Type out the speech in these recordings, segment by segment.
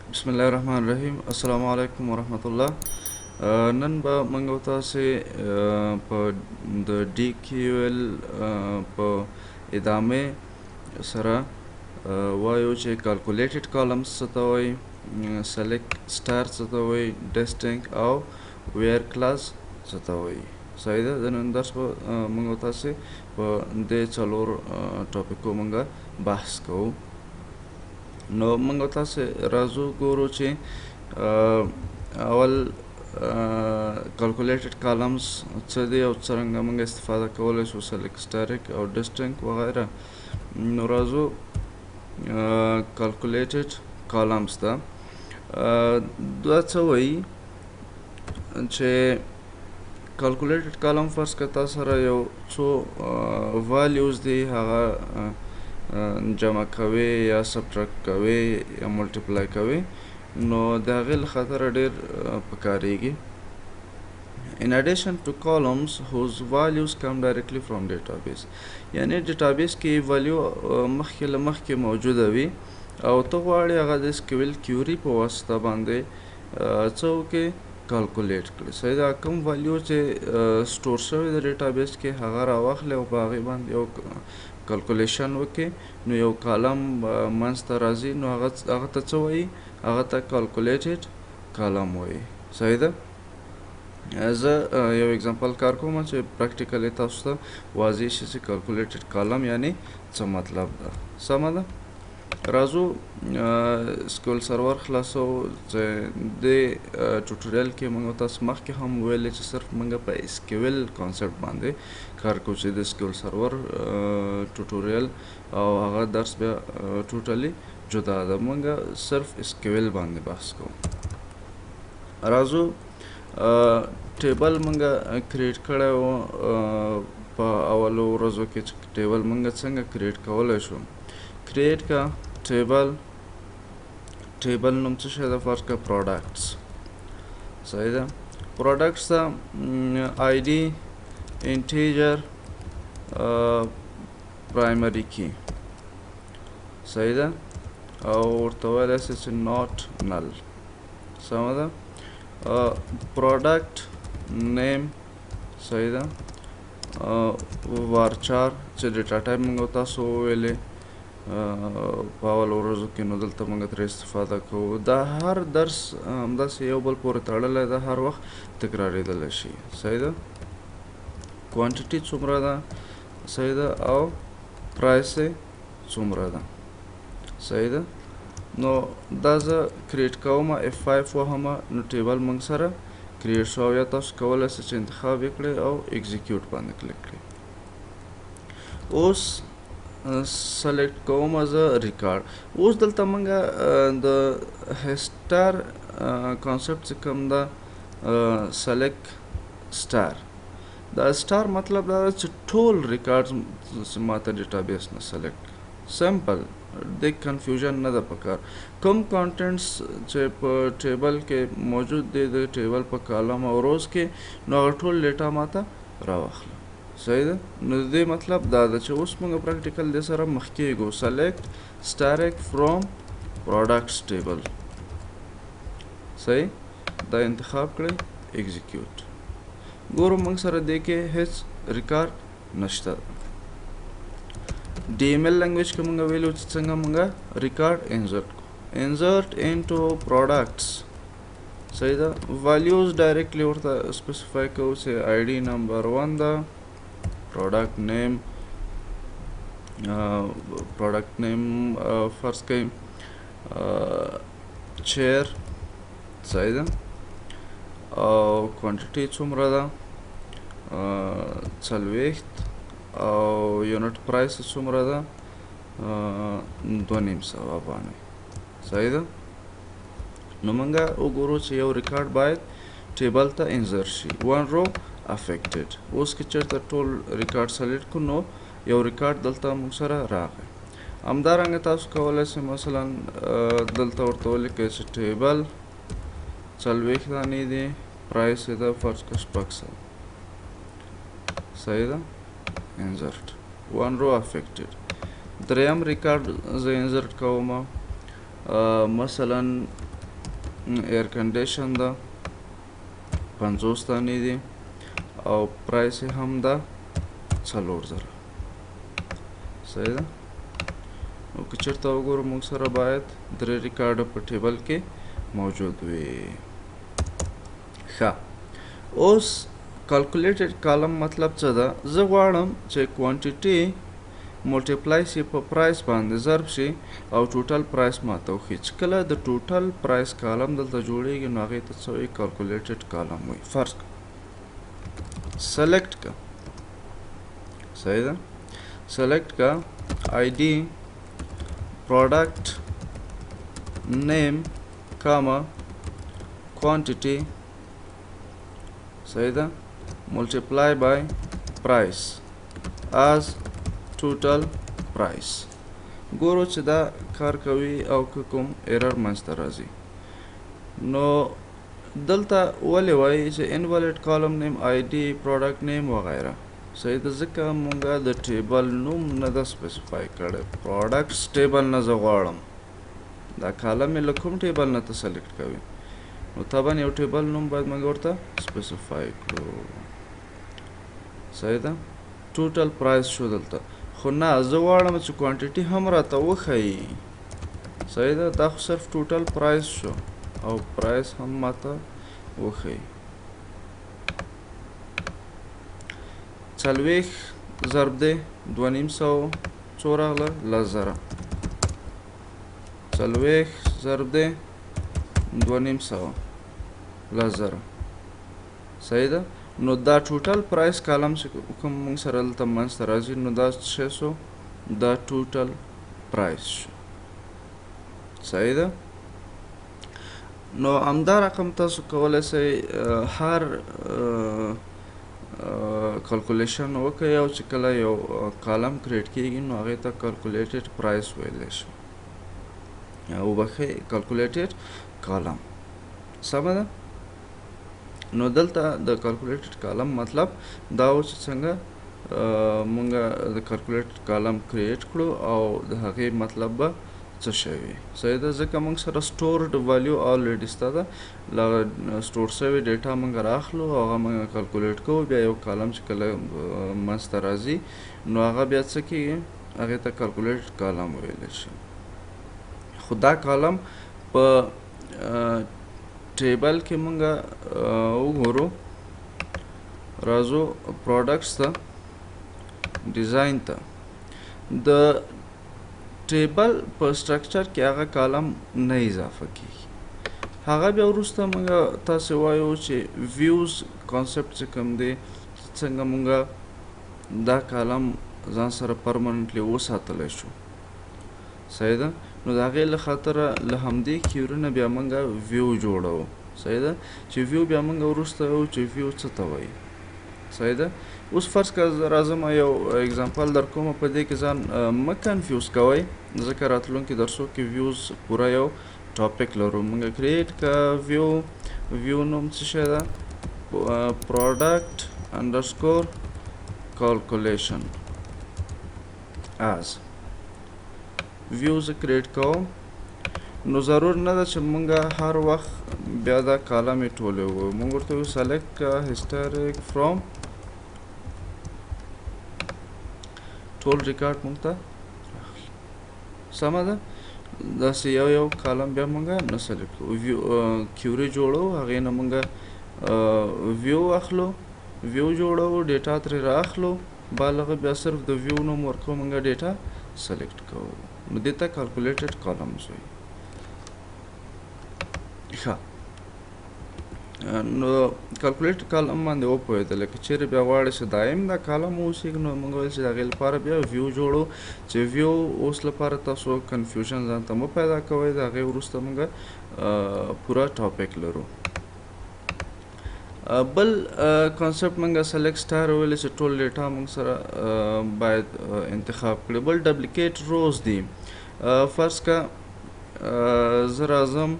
बिस्मिल्लाहिर्रहमानिर्रहीम अस्सलामु अलैकुम वरहमतुल्लाह। नन به موږ تاسې په د D Q L په ادامه سره وایو چې کالکولیټډ کالمز څه ته وایي، سلیکټ سټار څه ته وایي، ډسټینګ او ویر کلاس څه ته وایي. صحیح ده. د نن درس به موږ تاسې په دې څلور ټاپکو موږ بحث کوو. نو موږ تاسې راځو ګورو چې اول کالکولیټډ کالمز څه دي او څرنګه موږ استفاده کولی شو، سلیکټ سټاریک او ډسټینګ وغیره. نو راځو کالکولیټډ کالمز ته. دا څه وایي چې کالکولیټډ کالم فرض که تا سره یو څو والیوز دي، هغه جمع کوي یا سبټرکټ کوي یا ملټیپلای کوي، نو د هغې له خاطره ډېر پکارېږي. In addition to columns whose values come directly from database، یعنی ډیټابیس کې ولیو مخکې له مخکې موجوده وي او ته غواړې هغه د سکویل کیوري په واسطه باندې څه وکړې، کالکولیټ کړي. صحیح ده. کوم ولیو چې سټور شوی د ډیټابیس کې هغه راواخلې او په هغې باندې یو کالکولیشن وکړي، نو یو کالم منځته راځي، نو هغه ته څه وایي؟ هغه ته کالکولیټډ کالم وایي. صحیح ده. زه یو اگزامپل کار کوم چې پریکټیکلی تاسو ته واضح شي چې کالکولیټډ کالم یعنی څه مطلب ده. سمه ده. راځو سکول سرور خلاصو. چې دې ټوټوریل کې موږ تاسو مخکې هم ویلې چې صرف موږ په اسکیول کانسپټ باندې کار کوو، چې د سکول سرور ټوټوریل او هغه درس بیا ټوټلی جدا ده. موږ صرف اسکیول باندې بحث کوو. راځو ټیبل موږ کریټ کړی و په اولو ورځو کې چې ټیبل موږ څنګه کریټ کولی شو. کریټ کا ټیبل نوم څه شی ده؟ فرض که پروډکټس. صحیح ده. پروډکټس ته آی ډي، انټیجر، پرایمري کی. صحیح ده. او ورته ویلی سي چې ناٹ نل. سمه ده. پروډکټ نیم. صحیح ده. وارچار چې ډیټا ټایپ موږ تاسو وویلې په اول ورځو کې، نو دلته موږ ترې استفاده کوو. دا هر درس همداسې یو بل پورې تړلی ده، هر وخت تکرارېدلی شي. صحیح ده. کوانټیټي څومره ده؟ صحیح ده. او پرایس یې څومره ده؟ صحیح ده. نو دا زه کریټ کوم، F5 وهمه، نو ټیبل موږ سره کریټ شو. یا تاسو کولی شئ چې انتخاب یې کړئ او ایګزیکیوټ باندې کلیک کړئ. اوس سلیکټ کوم زه ریکارډ. اوس دلته موږ د هسټر کانسپټ چې کوم ده، سلیکټ سټار. دا سټار مطلب دا ده چې ټول ریکارډز ماته ډیټابیس نه سلیکټ. سمپل. د کنفیوژن نه ده پکار. کوم کانټینټس چې په ټیبل کې موجود دی د ټیبل په کالم او روز کې، نو هغه ټول ډیټا ماته راواخله. صحیح ده. نو د دې مطلب دا ده چې اوس موږ پریکټیکل دې سره مخ کېږو. سلیکټ سټاریک فرام پروډکټس ټیبل. صحیح. دا انتخاب کړئ، ایګزیکیوټ. ګورو موږ سره دې کې هیڅ ریکارډ نشته. D M L language के मंगा वैल्यू चंगा मंगा रिकॉर्ड इंसर्ट इनटू प्रोडक्ट्स. सही था. वैल्यूज डायरेक्टली होता स्पेसिफाई को से आईडी नंबर 1 दा, प्रोडक्ट नेम फर्स्ट के चेयर. सही था. और क्वांटिटी څومره ده؟ 40. او یونټ پرایس څومره ده؟ 2.5 افغانۍ. صحیح ده. نو موږ وګورو چې یو ریکارډ باید ټیبل ته انسرټ شي. 1 رو افیکټډ. اوس که چېرته ټول ریکارډ سلیکټ کړو، نو یو ریکارډ دلته موږ سره راغی. همدارنګه تاسو کولی شئ مثلا دلته ورته ولیکئ چې ټیبل 40 دانې دي، پرایس یې ده فرض که 600. صحیح ده. insert 1 row affected. دریم ریکارډ زه انسرټ کوم، مثلا ایر کنډیشن ده 50 دانې دي او پرایس یې هم ده 4000. صحیح ده. نو که چېرته وګورو موږ سره باید 3 ریکارډه په ټیبل کې موجود وي. ښه اوس کالکولیټډ کالم مطلب څه ده؟ زه غواړم چې کوانټیټي ملټیپلای شي په پرایس باندې ضرب شي او ټوټل پرایس ماته وښیي. چې کله د ټوټل پرایس کالم دلته جوړیږي نو هغې ته څه وایي؟ کالکولیټډ کالم وایي. فرض سلیکټ که. صحیح ده. سلیکټ که آی ډي پروډکټ نیم کاما quantity. صحیح ده. multiply by price as total price. ګورو چې دا کار کوي او که کوم ایرر منځته راځي. نو دلته ولې وایي چې invalid column name ID product name وغیره. صحیح ده. ځکه مونږه د ټیبل نوم نه ده سپیسیفای کړی. پروډکټس ټیبل نه زه غواړم. دا کالم یې له کوم ټیبل نه ته سلیکټ کوي نو طبعا یو ټیبل نوم باید موږ ورته سپیسیفای کړو. صحیح ده. ټوټل پرایس شو دلته. خو نه زه غواړم چې کوانټیټي هم راته وښیي. صحیح ده. دا خو صرف ټوټل پرایس شو او پرایس هم ماته وښیي. 40 ضرب دی 2500 څو راغله؟ 10,000. 40 ضرب دی 2500 10,000. صحیح ده. نو دا ټوټل پرایس کالم چې کوم موږ سره دلته منځته راځي نو دا څه شو؟ دا ټوټل پرایس شو. صحیح ده. نو همدا رقم تاسو کولی شئ هر کالکولیشن وکړئ او چې کله یو کالم کریټ کیږي نو هغې ته کالکولیټډ پرایس ویلی شو. وبخښئ کالکولیټډ کالم. سمه ده. نو دلته د کالکولیټډ کالم مطلب دا و چې څنګه مونږ د کالکولیټډ کالم کریټ کړو او د هغې مطلب به څه شی وي. صحیح ده. ځکه مونږ سره سټورډ ولیو آلریډي شته ده. له سټور شوې ډیټا مونږ راخلو او هغه مونږ کالکولیټ کوو. بیا یو کالم چې کله منځته راځي نو هغه بیا څه کېږي؟ هغې ته کالکولیټډ کالم ویلی شي. خو دا کالم په ټیبل کې مونږ وګورو. راځو پروډکټس ته ډیزاین ته. د ټیبل په سټرکچر کې هغه کالم نه اضافه کیږي. هغه بیا وروسته مونږ تاسې وایو چې ویوز کانسپټ چې کوم دی څنګه مونږ دا کالم ځان سره پرمننټلی وساتلی شو. صحیح ده. نو د هغې له خاطره له همدې کیوري نه بیا مونږ ویو جوړوو. صحیح ده. چې ویو بیا مونږ وروسته وایو چې ویو څه ته وایي. صحیح ده. اوس فرض که زه راځم یو اګزامپل در کومه په دې کې ځان مه کنفیوز کوئ ځکه راتلونکي درسو کې ویوز پوره یو ټاپک لرو. مونږ کریټ که ویو نوم څه شی ده؟ پروډکټ انډرسکور کالکولیشن as ویو زه کریټ کوم. نو ضرور نه ده چې مونږ هر وخت بیا دا کالم یې ټولې وګورو. مونږ ورته وایو سلیکټ هسټریک فرام ټول ریکارډ مونږ ته راغلي. سمه ده. داسې یو کالم بیا مونږ نه سلیکټ کوو. کیوري جوړو هغې نه مونږ ویو اخلو. ویو جوړو ډیټا ترې رااخلو. بالغه بیا صرف د ویو نوم ورکوو مونږ ډیټا سلیکټ کوو. نو دې ته کالکولیټډ کالمز وایي. ښه نو کالکولیټ کالم باندې وپوهېدله. که چیرې بیا غواړې چې دایم دا کالم واوسېږي نو موږ ویل چې د هغې لپاره بیا ویو جوړو. چې ویو اوس لپاره تاسو کنفیوژن ځان ته مه پیدا کوئ. د هغې وروسته موږ پوره ټاپک لرو. بل کانسپټ موږ سلیکټ سټار ویلې چې ټول ډیټا موږ سره باید انتخاب کړي. بل ډبلیکیټ روز دي. فرض که زه راځم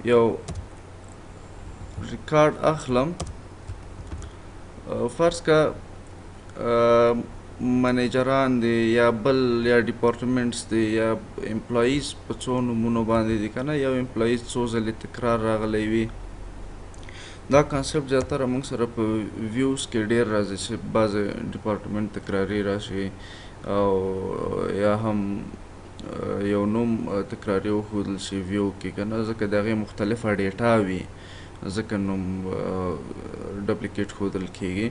یو ریکارډ اخلم. فرض که منیجران دي یا بل یا ډپارټمنټس دي یا امپلایز په څو نومونو باندې دي که نه یو امپلایز څو ځلې تکرار راغلی وي دا کانسپټ زیاتره موږ سره په ویوز کې ډېر راځي چې بعضې ډپارټمنټ تکراري راشي او یا هم یو نوم تکراري وښودل شي ویو کې که نه ځکه د هغې مختلفه ډیټا وي ځکه نوم ډپلیکیټ ښودل کېږي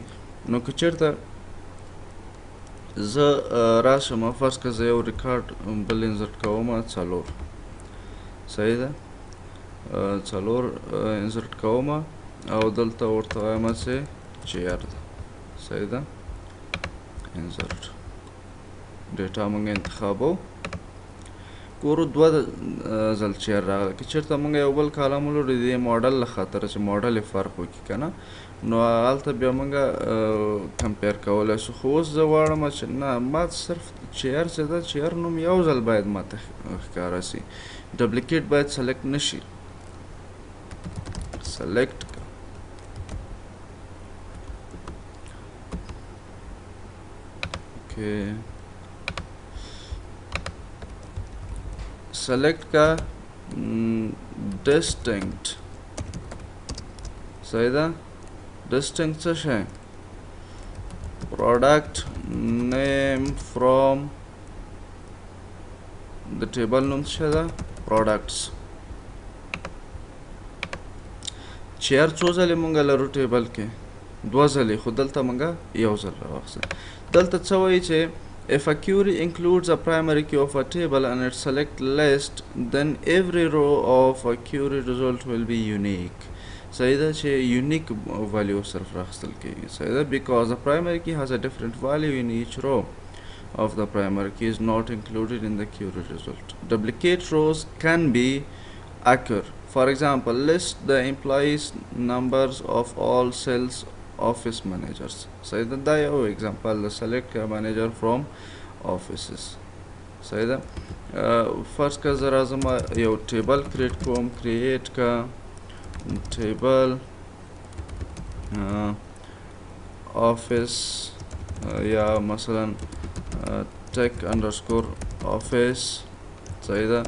نو که چېرته زه راشم فرض که زه یو ریکارډ بل انزرټ کوم څلور صحیح ده څلور انزرټ کوم او دلته ورته وایم چې چیر ده صحیح ده انزرټ ډیټا موږ انتخابو ګورو دوه ځل چیر راغله که چېرته موږ یو بل کالم ولرو د دې موډل له خاطره چې موډل یې فرق وکړي که نه نو هلته بیا موږ کمپیر کولی شو خو اوس زه غواړم چې نه ما صرف چیر چې ده چیر نوم یو ځل باید ماته ښکاره سي ډبلیکیټ باید سلیکټ نه شي سلیکټ اوکې select का distinct सही था distinct څه شي product name from the table نوم څه ده products چیر څو ځلې مونږ لرو ټیبل کې دوه ځلې خو دلته مونږ یو ځل راوخته دلته څه وایي چې if a query includes a primary key of a table and its select list, then every row of a query result will be unique. صحیح ده چې unique value صرف راخستل کېږي صحیح ده because the primary key has a different value in each row of the primary key is not included in the query result. Duplicate rows can be occur. For example, list the employees numbers of all sales office managers صحیح ده دا یو example the select manager from offices صحیح ده فرض که زه راځم یو ټیبل کریټ کوم کریټ کا ټیبل office یا مثلا tech underscore office صحیح ده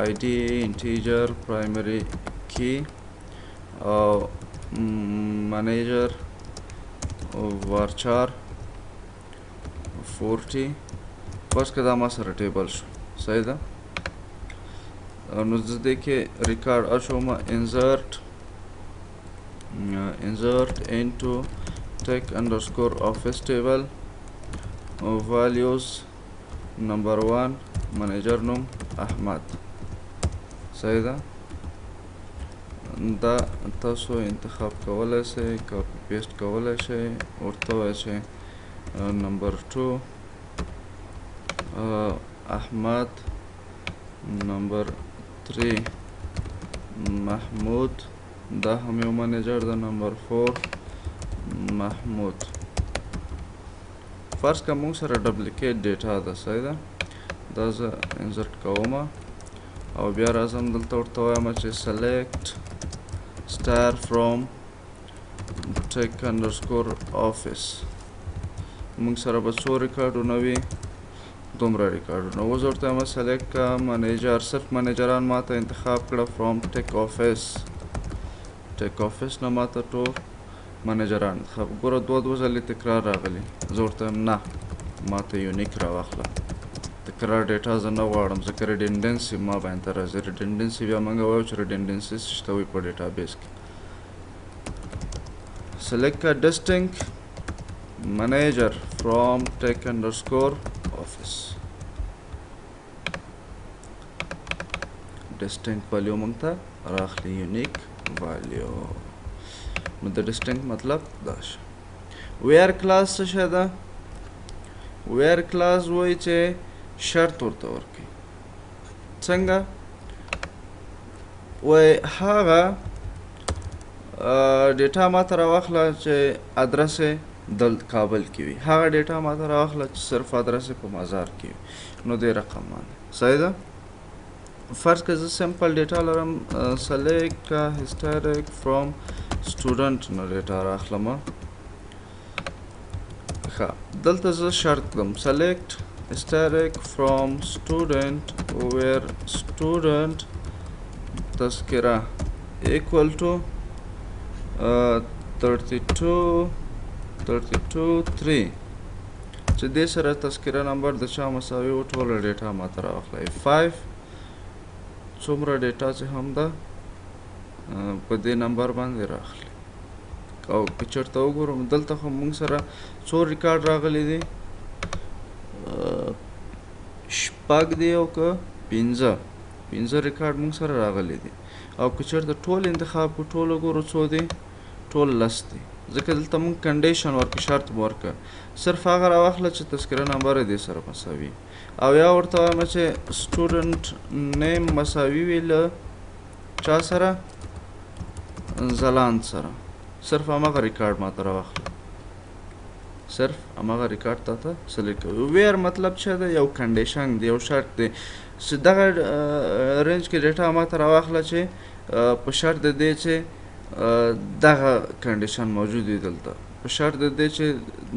id integer primary key او manager varchar 40 فرض که دا ما سره ټیبل شو صحیح ده نو زه دې کې ریکارډ اچوم insert into tech underscore office table values number 1 manager نوم احمد صحیح ده دا تاسو انتخاب کولای شئ کاپی پیسټ کولای شئ ورته وایئ چې نمبر 2 احمد نمبر 3 محمود دا هم یو منیجر ده نمبر 4 محمود فرض که موږ سره ډبلیکیټ ډیټا ده صحیح ده دا زه انزرټ کوم او بیا راځم دلته ورته وایم چې select star from tech underscore office موږ سره به څو ریکارډونه وي دومره ریکارډونه اوس ورته وایم select کا منیجر صرف منیجران ما ته انتخاب کړه from tech office نه ما ته ټول منیجران انتخاب ګوره دوه ځلې تکرار راغلي زه ورته وایم نه ما ته یونیک راواخله تکرار ډیټا زه نه غواړم ځکه ریډنډنسي ما باندې ته راځي ریډنډنسي بیا موږ وایو چې ریډنډنسي شته وي په ډیټابیس کې select a distinct manager from tech underscore office distinct value موږ ته راخلي unique value نو د distinct مطلب دا شي where class څه شی ده where class وایي چې شرط ورته ورکړي څنګه وایي هغه ډیټا ما ته راواخله چې ادرس یې کابل کې وي هغه ډیټا ما ته راواخله چې صرف ادرس یې په مزار کې وي نو دې رقم باندې صحیح ده فرض که زه سمپل ډیټا لرم select historic from student نه ډیټا راخلم ښه دلته زه شرط کړم select static from student where student تذکره equal to 32 3 چې دې سره تذکره نمبر د چا مساوي و ټوله ډیټا ماته راواخلئ 5 څومره ډیټا چې هم ده په دې نمبر باندې راخلي او که چېرته وګورم دلته خو موږ سره څو ریکارډ راغلی دی شپږ دی او که پنځه ریکارډ موږ سره راغلی دی او که چېرته ټول انتخاب کو ټول وګورو څو دی ټول لس دی ځکه دلته موږ کنډیشن ورکړو شرط مو ورکړه صرف هغه راواخله چې تذکره نمبر یې دې سره مساوي او یا ورته وایم چې سټوډنټ نیم مساوي وي له چا سره ځلاند سره صرف هماغه ریکارډ ماته راواخله صرف هماغه ریکارډ تاته سلیکټ کوي ویر مطلب څه دی یو کنډیشن دی یو شرط دی چې دغه رینج کې ډیټا ماته راواخله چې په شرط د دې چې دغه کنډیشن موجود وي دلته په شرط د دې چې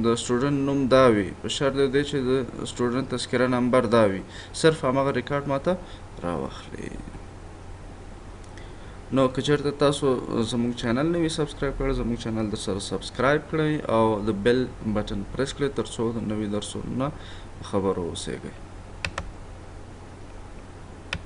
د سټوډنټ نوم دا وي په شرط د دې چې د سټوډنټ تذکره نمبر دا وي صرف هماغه ریکارډ ماته راواخلي نو که چېرته تاسو زموږ چینل نه وي سبسکرایب کړی زموږ چینل در سره سبسکرایب کړئ او د بیل بټن پریس کړئ تر څو د نوي درسونو نه خبر اوسئ